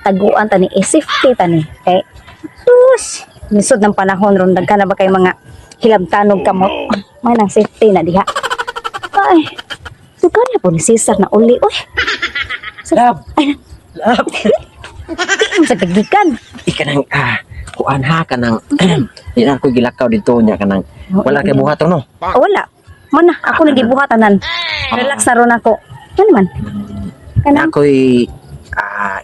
taguan tani safety tani kay sus nisod ng panahon ron dagka na ba kay mga hilabtanog kamot may nang safety na diha ay suka na po ni Cesar na uli oy Lab. Lab. di mo sa kagikan Ikanang kuan ha kanang ina ko gilakaw dito nya kanang wala kay buhaton no. wala mana ako nagibuhatanan relax na ron ako ano man kanang Ako'y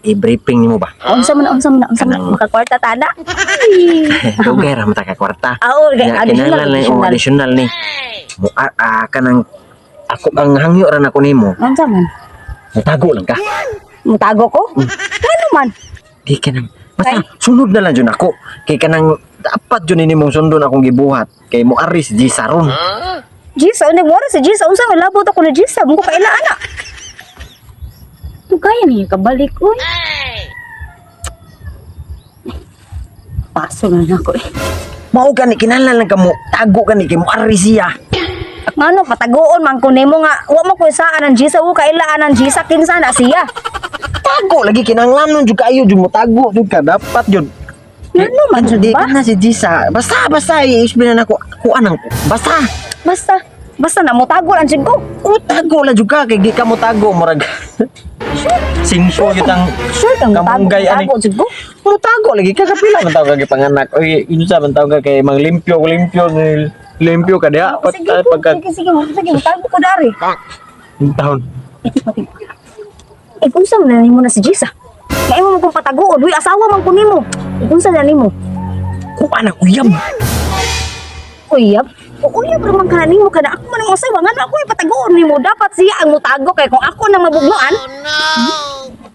i-briefing nimo ba? unsa man makakwarta tada Dugay ra mata ka kwarta. oo Kinahanglan na yung additional ni. Kanang ako ang hangyo ra nako nimo. unsa man Mutago lang ka. mutago ko ano man Di kanang basta sunod na lang jud ako. Kay kanang dapat jud nimo sundon akong gibuhat. Kay mo aris di saron. Jisa, ano mo si Jisa? Unsa may labot ako na Jisa? Mo ko kaila ana. Kaya niya kabalik oy. Paso na ako eh. Mao gani kinahanglan lang kamo tago gani kay mo aris siya. Ngano patagoon man ko nimo nga wa mo ko saan ang Jisa o kaila ang Jisa kinsa na siya. Tago lagi kinahanglan nun jud kayo jud mo tago jud ka dapat jud. Ano man jud Di ba? ka na si Jisa. Basta i-explain ako kuan ang Basta na mo tago lang jud ko. tago lang jud ka kay gi ka mo tago murag. Simple yun ang Sure kang Kamunggay, ani. tago jud ko. mo tago lagi ka kapila man tawag kay panganak. Oy, insa man tawag kay mang limpyo ka diha Sige, sige, tago ko dari. taon. Eh kung saan na nimo na si Jisa? Kaya mo kong patagoon, uy asawa man ko nimo. Eh kung saan na nimo? Kuan ang uyab. Uyab? Uyab naman ka na nimo ka na ako man ang asawa nga ako ipatagoon nimo. Dapat siya ang mutago kay kung ako na mabugnuan.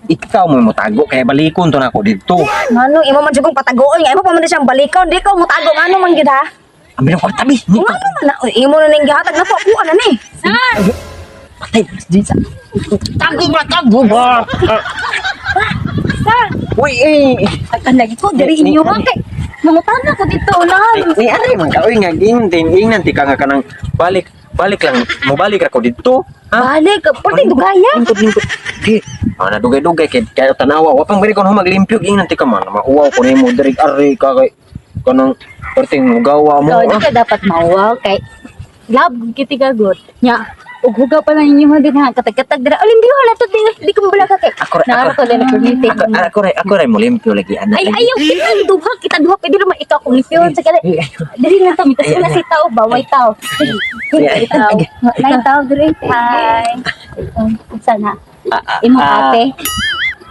Ikaw mo tago kay balikon to nako dito. Ngano imo man jugong patagoon nga imo pa man na siyang balikaw, di ka mutago ngano man gid ha? Ambil ko tabi. Ngano man na uy, imo na ning gihatag na ko ana ni. Patay na si Jisa. Tago ba? Sir, Uy, ang lagi ko diri inyo ha kay mangutana ko dito ulan. ni ano man ka uy nga ingnan ti ka nga kanang balik lang mo balik ako dito. Ha? Balik, pwede dugaya. Lingkod. Di. Nadugay-dugay kay tanawa. Wapang balik ko na maglimpyo. Ingnan ti ka man. Makuwaw ko na mo. Dirig ari ka kay kanang perting gawa mo. So, di ka dapat mauwaw kay lab kiti gagot. Nya, ug hugaw pa lang inyo din ha katag-katag dira. Olimpiyo na to di ko bala ka kay. Naara ko din permit. Ako ray mo limpyo lagi anak. Ay ayaw kita duha pwede naman ikaw kung lipiyon sa kada. Diri na to mitas na si tao ba way tao. Tao. Nay tao diri. Hi. Sana. Imo ate.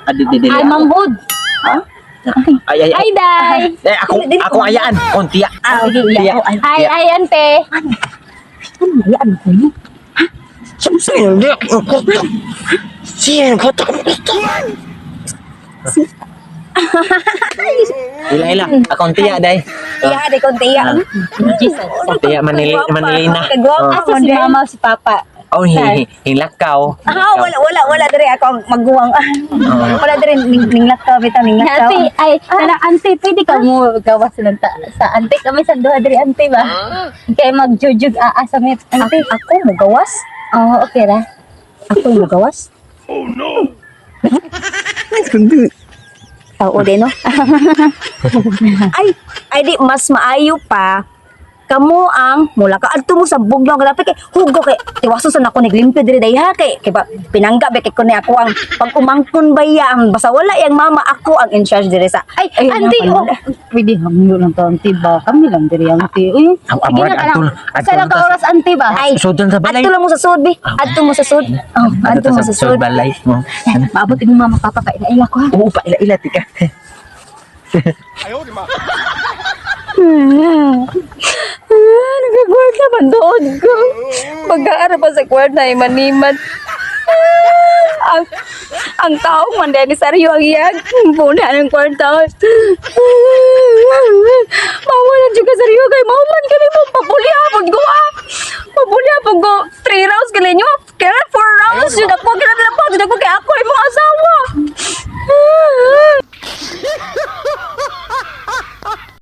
Adi. Ay manghod. Ha? Ay. Ay day. Ako ayaan. Kontiya. Ay ante. Ano yan ko ni? Sino dia? Siyan ko to. Ila. Akong tiya day. Tiya de kon tiya. Tiya Manilina. Asa si mama si papa. Oh, hilakaw. Wala diri ako magguwang. Wala diri ning lakaw bitaw ning lakaw. Ante, pwede ka mo gawas lang sa ante kami sa duha diri ante ba? Kay magjujug sa met ante. Ako mo gawas? Oo, okay ra. Ako mo gawas? Oh no. Tao din no. ay di mas maayo pa kamo ang mula ka adto mo sa bugnaw dapat kay hugo kay tiwaso sa nako naglimpyo diri dayha kay ba pinangga ba kay kun ako ang pag umangkon ba yang basta wala yang mama ako ang in charge diri sa ay auntie Pwede hamyo lang to, auntie ba? Kami lang diri, auntie. Uy, sige na ka lang sa lang ka oras auntie ba ay Sudan sa balay. adto lang mo sa sud bi adto mo sa sud adto mo sa sud balay mo. maabot yung mama papa ka ina ko ha. Oo pa ila tika. Nagkakwarta man doon ko. Pagkaara pa sa kwarta ay maniman. Ang taong mandenisaryo ang iyag. Puna ng kwarta. Mawalan juga saryo kay mauman kami mo